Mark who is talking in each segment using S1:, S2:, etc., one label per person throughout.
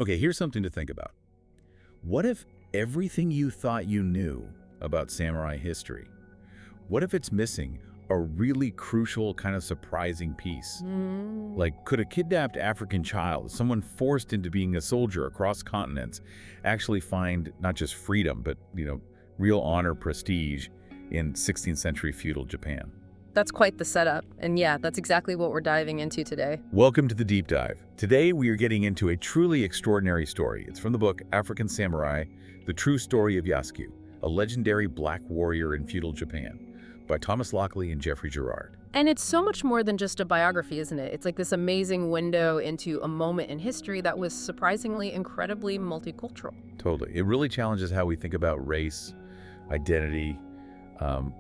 S1: Okay, here's something to think about. What if everything you thought you knew about samurai history, what if it's missing a really crucial, kind of surprising piece? Like, could a kidnapped African child, someone forced into being a soldier across continents, actually find not just freedom, but, real honor, prestige in 16th century feudal Japan?
S2: That's quite the setup. And yeah, that's exactly what we're diving into today.
S1: Welcome to the deep dive. Today we are getting into a truly extraordinary story. It's from the book African Samurai, The True Story of Yasuke, a legendary black warrior in feudal Japan, by Thomas Lockley and Geoffrey Girard.
S2: And it's so much more than just a biography, isn't it? It's like this amazing window into a moment in history that was surprisingly incredibly multicultural.
S1: Totally. It really challenges how we think about race, identity,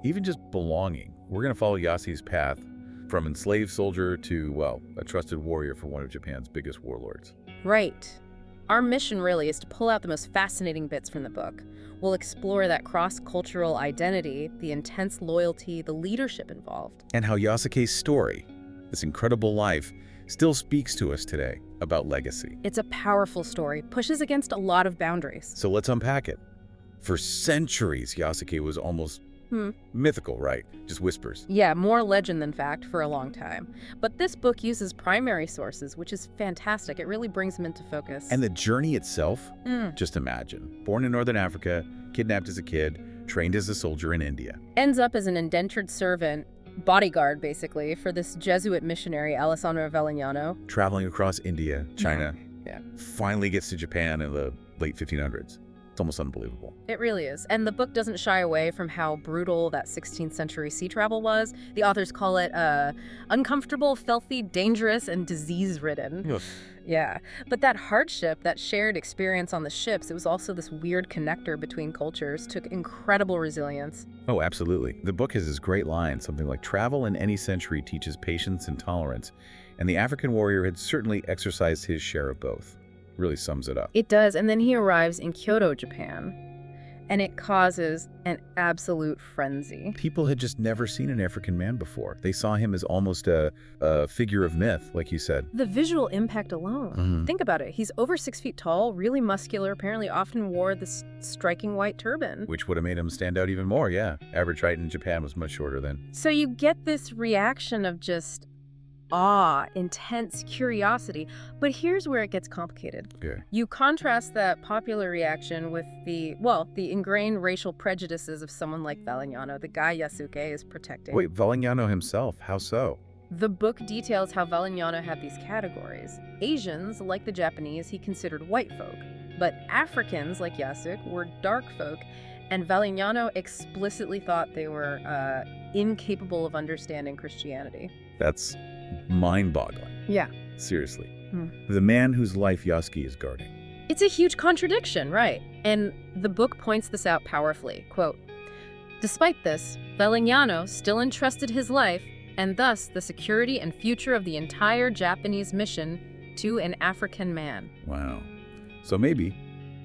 S1: even just belonging. We're going to follow Yasuke's path from enslaved soldier to, well, a trusted warrior for one of Japan's biggest warlords.
S2: Right. Our mission really is to pull out the most fascinating bits from the book. We'll explore that cross-cultural identity, the intense loyalty, the leadership involved.
S1: And how Yasuke's story, this incredible life, still speaks to us today about legacy.
S2: It's a powerful story, pushes against a lot of boundaries.
S1: So let's unpack it. For centuries, Yasuke was almost mythical, right? Just whispers.
S2: Yeah, more legend than fact for a long time. But this book uses primary sources, which is fantastic. It really brings him into focus.
S1: And the journey itself, just imagine. Born in Northern Africa, kidnapped as a kid, trained as a soldier in India.
S2: Ends up as an indentured servant, bodyguard basically, for this Jesuit missionary, Alessandro Valignano.
S1: Traveling across India, China.
S2: Yeah.
S1: Finally gets to Japan in the late 1500s. It's almost unbelievable.
S2: It really is. And the book doesn't shy away from how brutal that 16th century sea travel was. The authors call it uncomfortable, filthy, dangerous, and disease-ridden.
S1: Yes.
S2: Yeah. But that hardship, that shared experience on the ships, it was also this weird connector between cultures, took incredible resilience.
S1: Oh, absolutely. The book has this great line, something like, "Travel in any century teaches patience and tolerance," and the African warrior had certainly exercised his share of both. Really sums it up.
S2: It does, and then he arrives in Kyoto, Japan, and it causes an absolute frenzy.
S1: People had just never seen an African man before. They saw him as almost a figure of myth, like you said.
S2: The visual impact alone. Think about it. He's over 6 feet tall, really muscular, apparently often wore this striking white turban.
S1: Which would have made him stand out even more, yeah. Average height in Japan was much shorter then.
S2: So you get this reaction of just awe, intense curiosity. But here's where it gets complicated.
S1: Okay.
S2: You contrast that popular reaction with the ingrained racial prejudices of someone like Valignano, the guy Yasuke is protecting.
S1: Wait, Valignano himself, how so?
S2: The book details how Valignano had these categories. Asians, like the Japanese, he considered white folk. But Africans, like Yasuke, were dark folk. And Valignano explicitly thought they were incapable of understanding Christianity.
S1: That's mind-boggling.
S2: Yeah.
S1: Seriously. The man whose life Yasuke is guarding.
S2: It's a huge contradiction, right? And the book points this out powerfully. Quote, "Despite this, Valignano still entrusted his life, and thus the security and future of the entire Japanese mission, to an African man."
S1: Wow. So maybe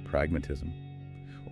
S1: pragmatism.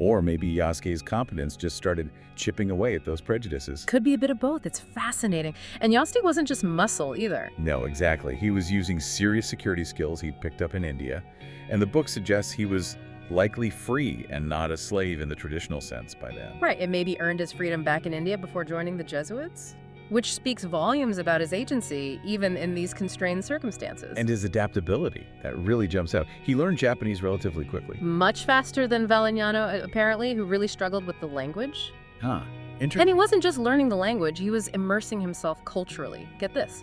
S1: Or maybe Yasuke's competence just started chipping away at those prejudices.
S2: Could be a bit of both. It's fascinating. And Yasuke wasn't just muscle either.
S1: No, exactly. He was using serious security skills he'd picked up in India. And the book suggests he was likely free and not a slave in the traditional sense by then.
S2: Right, and maybe earned his freedom back in India before joining the Jesuits? Which speaks volumes about his agency, even in these constrained circumstances.
S1: And his adaptability. That really jumps out. He learned Japanese relatively quickly.
S2: Much faster than Valignano, apparently, who really struggled with the language.
S1: Huh. Interesting.
S2: And he wasn't just learning the language, he was immersing himself culturally. Get this.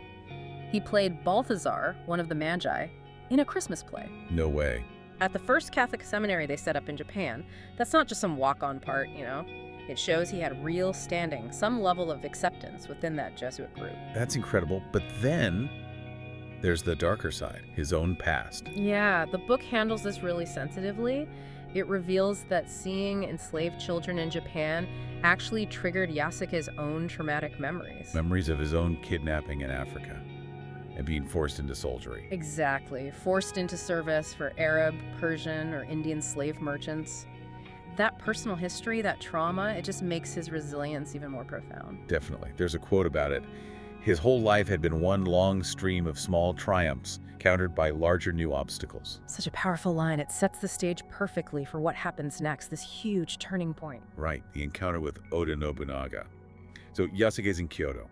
S2: He played Balthazar, one of the Magi, in a Christmas play.
S1: No way.
S2: At the first Catholic seminary they set up in Japan, that's not just some walk-on part, It shows he had real standing, some level of acceptance within that Jesuit group.
S1: That's incredible. But then there's the darker side, his own past.
S2: Yeah, the book handles this really sensitively. It reveals that seeing enslaved children in Japan actually triggered Yasuke's own traumatic memories.
S1: Memories of his own kidnapping in Africa and being forced into soldiery.
S2: Exactly. Forced into service for Arab, Persian, or Indian slave merchants. That personal history, that trauma, it just makes his resilience even more profound.
S1: Definitely. There's a quote about it. His whole life had been one long stream of small triumphs, countered by larger new obstacles.
S2: Such a powerful line. It sets the stage perfectly for what happens next, this huge turning point.
S1: Right, the encounter with Oda Nobunaga. So Yasuke's in Kyoto,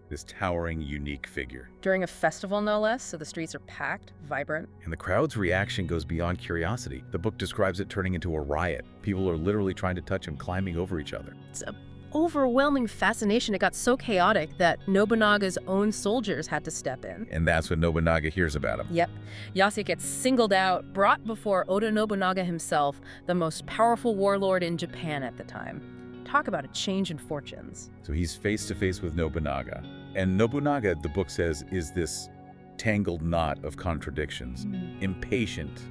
S1: this towering, unique figure.
S2: During a festival, no less, so the streets are packed, vibrant.
S1: And the crowd's reaction goes beyond curiosity. The book describes it turning into a riot. People are literally trying to touch him, climbing over each other.
S2: It's an overwhelming fascination. It got so chaotic that Nobunaga's own soldiers had to step in.
S1: And that's when Nobunaga hears about him.
S2: Yep. Yasuke gets singled out, brought before Oda Nobunaga himself, the most powerful warlord in Japan at the time. Talk about a change in fortunes.
S1: So he's face to face with Nobunaga. And Nobunaga, the book says, is this tangled knot of contradictions. Impatient,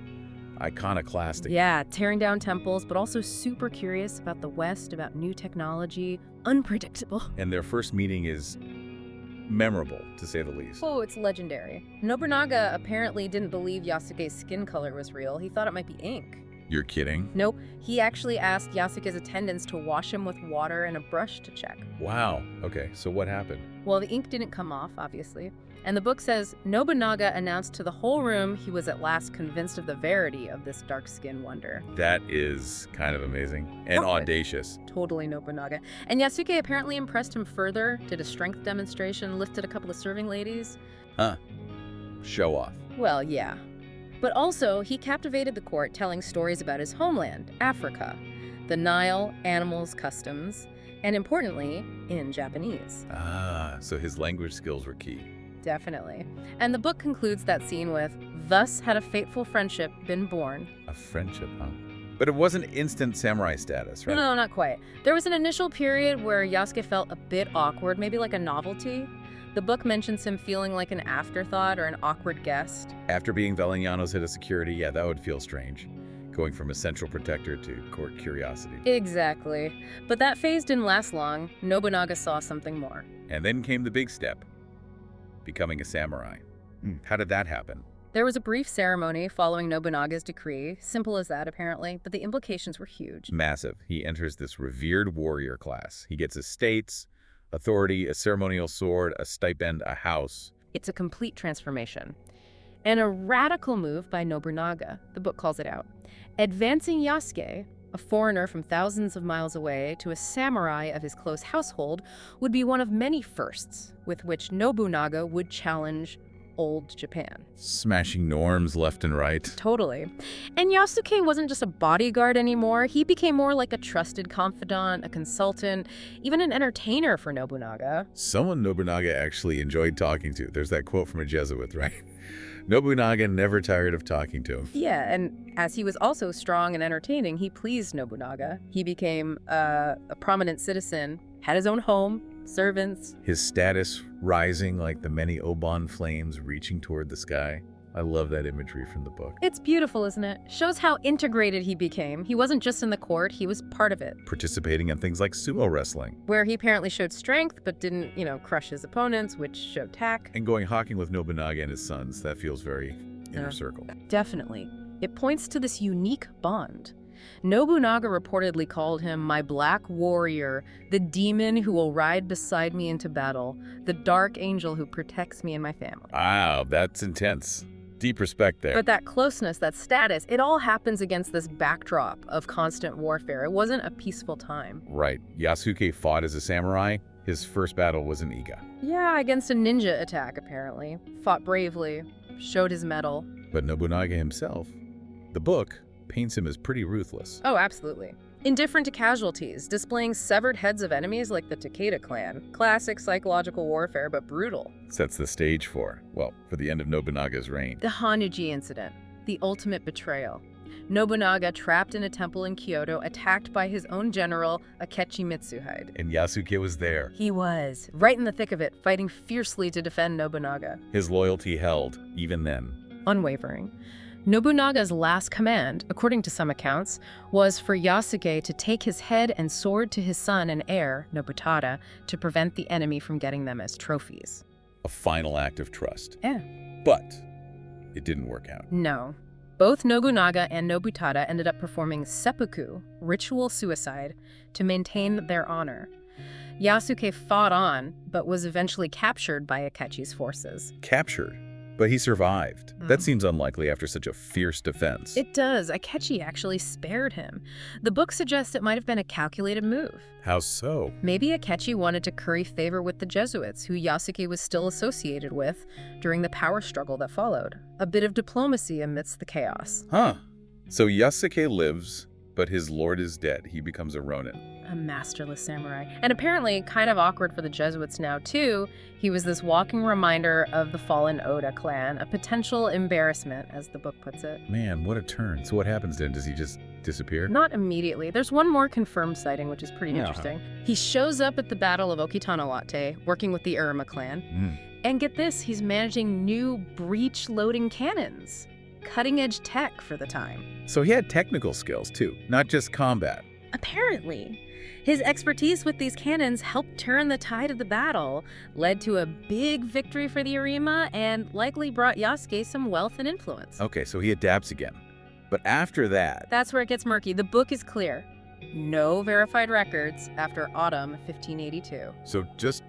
S1: iconoclastic.
S2: Yeah, tearing down temples, but also super curious about the West, about new technology, unpredictable.
S1: And their first meeting is memorable, to say the least.
S2: Oh, it's legendary. Nobunaga apparently didn't believe Yasuke's skin color was real. He thought it might be ink.
S1: You're kidding?
S2: Nope. He actually asked Yasuke's attendants to wash him with water and a brush to check.
S1: Wow. Okay, so what happened?
S2: Well, the ink didn't come off, obviously. And the book says, Nobunaga announced to the whole room he was at last convinced of the verity of this dark-skinned wonder.
S1: That is kind of amazing and audacious.
S2: Totally Nobunaga. And Yasuke apparently impressed him further, did a strength demonstration, lifted a couple of serving ladies.
S1: Huh. Show off.
S2: Well, yeah. But also, he captivated the court telling stories about his homeland, Africa, the Nile, animals, customs, and importantly, in Japanese.
S1: Ah, so his language skills were key.
S2: Definitely. And the book concludes that scene with, "Thus had a fateful friendship been born."
S1: A friendship, huh? But it wasn't instant samurai status, right?
S2: No, not quite. There was an initial period where Yasuke felt a bit awkward, maybe like a novelty. The book mentions him feeling like an afterthought or an awkward guest.
S1: After being Valignano's head of security, yeah, that would feel strange. Going from a central protector to court curiosity.
S2: Exactly. But that phase didn't last long. Nobunaga saw something more.
S1: And then came the big step. Becoming a samurai. How did that happen?
S2: There was a brief ceremony following Nobunaga's decree. Simple as that, apparently, but the implications were huge.
S1: Massive. He enters this revered warrior class. He gets estates, authority, a ceremonial sword, a stipend, a house.
S2: It's a complete transformation. And a radical move by Nobunaga, the book calls it out. Advancing Yasuke, a foreigner from thousands of miles away, to a samurai of his close household would be one of many firsts with which Nobunaga would challenge old Japan.
S1: Smashing norms left and right.
S2: Totally. And Yasuke wasn't just a bodyguard anymore. He became more like a trusted confidant, a consultant, even an entertainer for Nobunaga.
S1: Someone Nobunaga actually enjoyed talking to. There's that quote from a Jesuit, right? Nobunaga never tired of talking to him.
S2: Yeah, and as he was also strong and entertaining, he pleased Nobunaga. He became a prominent citizen, had his own home, servants.
S1: His status rising like the many Oban flames reaching toward the sky. I love that imagery from the book.
S2: It's beautiful, isn't it? Shows how integrated he became. He wasn't just in the court, he was part of it.
S1: Participating in things like sumo wrestling.
S2: Where he apparently showed strength, but didn't, crush his opponents, which showed tact.
S1: And going hawking with Nobunaga and his sons, that feels very inner circle.
S2: Definitely. It points to this unique bond. Nobunaga reportedly called him my black warrior, the demon who will ride beside me into battle, the dark angel who protects me and my family.
S1: Wow, that's intense. Deep respect there.
S2: But that closeness, that status, it all happens against this backdrop of constant warfare. It wasn't a peaceful time.
S1: Right. Yasuke fought as a samurai. His first battle was in Iga.
S2: Yeah, against a ninja attack, apparently. Fought bravely, showed his mettle.
S1: But Nobunaga himself, the book paints him as pretty ruthless.
S2: Oh, absolutely. Indifferent to casualties, displaying severed heads of enemies like the Takeda clan. Classic psychological warfare, but brutal.
S1: Sets the stage for the end of Nobunaga's reign.
S2: The Honnō-ji incident, the ultimate betrayal. Nobunaga trapped in a temple in Kyoto, attacked by his own general, Akechi Mitsuhide.
S1: And Yasuke was there.
S2: He was, right in the thick of it, fighting fiercely to defend Nobunaga.
S1: His loyalty held, even then.
S2: Unwavering. Nobunaga's last command, according to some accounts, was for Yasuke to take his head and sword to his son and heir, Nobutada, to prevent the enemy from getting them as trophies.
S1: A final act of trust.
S2: Yeah.
S1: But it didn't work out.
S2: No. Both Nobunaga and Nobutada ended up performing seppuku, ritual suicide, to maintain their honor. Yasuke fought on, but was eventually captured by Akechi's forces.
S1: Captured? But he survived. That seems unlikely after such a fierce defense.
S2: It does. Akechi actually spared him. The book suggests it might have been a calculated move.
S1: How so?
S2: Maybe Akechi wanted to curry favor with the Jesuits, who Yasuke was still associated with during the power struggle that followed. A bit of diplomacy amidst the chaos.
S1: Huh. So Yasuke lives, but his lord is dead. He becomes a Ronin.
S2: A masterless samurai. And apparently kind of awkward for the Jesuits now, too. He was this walking reminder of the fallen Oda clan, a potential embarrassment, as the book puts it.
S1: Man, what a turn. So what happens then? Does he just disappear?
S2: Not immediately. There's one more confirmed sighting, which is pretty interesting. He shows up at the Battle of Okitano-Wate, working with the Uruma clan. And get this, he's managing new breech-loading cannons. Cutting-edge tech for the time.
S1: So he had technical skills, too, not just combat.
S2: Apparently. His expertise with these cannons helped turn the tide of the battle, led to a big victory for the Uruma, and likely brought Yasuke some wealth and influence.
S1: Okay, so he adapts again. But after that...
S2: That's where it gets murky. The book is clear. No verified records after autumn 1582.
S1: So just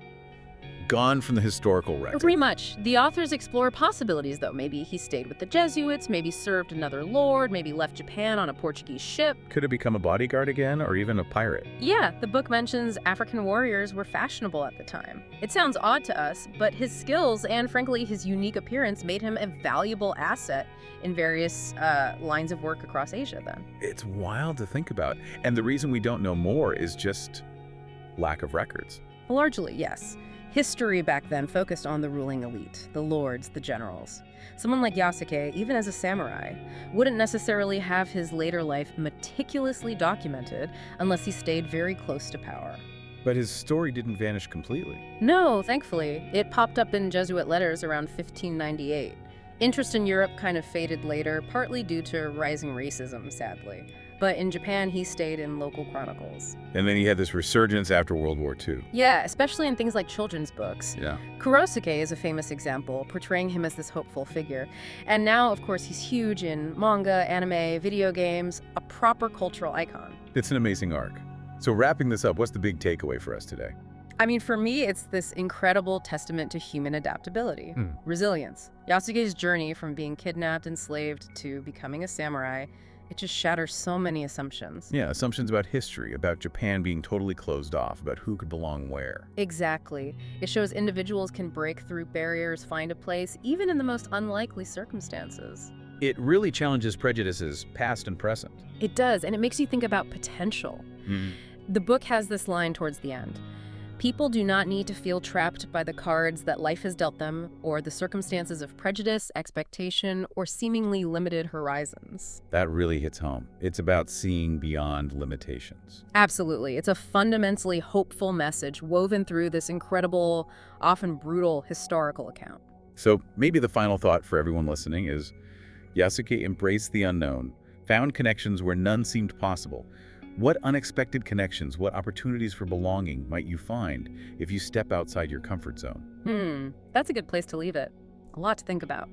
S1: gone from the historical record.
S2: Pretty much. The authors explore possibilities, though. Maybe he stayed with the Jesuits, maybe served another lord, maybe left Japan on a Portuguese ship.
S1: Could have become a bodyguard again, or even a pirate.
S2: Yeah, the book mentions African warriors were fashionable at the time. It sounds odd to us, but his skills and, frankly, his unique appearance made him a valuable asset in various lines of work across Asia then.
S1: It's wild to think about. And the reason we don't know more is just lack of records.
S2: Largely, yes. History back then focused on the ruling elite, the lords, the generals. Someone like Yasuke, even as a samurai, wouldn't necessarily have his later life meticulously documented unless he stayed very close to power.
S1: But his story didn't vanish completely.
S2: No, thankfully. It popped up in Jesuit letters around 1598. Interest in Europe kind of faded later, partly due to rising racism, sadly. But in Japan, he stayed in local chronicles.
S1: And then he had this resurgence after World War II.
S2: Yeah, especially in things like children's books.
S1: Yeah.
S2: Kurosuke is a famous example, portraying him as this hopeful figure. And now, of course, he's huge in manga, anime, video games, a proper cultural icon.
S1: It's an amazing arc. So wrapping this up, what's the big takeaway for us today?
S2: I mean, for me, it's this incredible testament to human adaptability, resilience. Yasuke's journey from being kidnapped, enslaved, to becoming a samurai, it just shatters so many assumptions.
S1: Yeah, assumptions about history, about Japan being totally closed off, about who could belong where.
S2: Exactly. It shows individuals can break through barriers, find a place, even in the most unlikely circumstances.
S1: It really challenges prejudices, past and present.
S2: It does, and it makes you think about potential. The book has this line towards the end. People do not need to feel trapped by the cards that life has dealt them, or the circumstances of prejudice, expectation, or seemingly limited horizons.
S1: That really hits home. It's about seeing beyond limitations.
S2: Absolutely. It's a fundamentally hopeful message woven through this incredible, often brutal historical account.
S1: So maybe the final thought for everyone listening is, Yasuke embraced the unknown, found connections where none seemed possible. What unexpected connections, what opportunities for belonging might you find if you step outside your comfort zone?
S2: That's a good place to leave it. A lot to think about.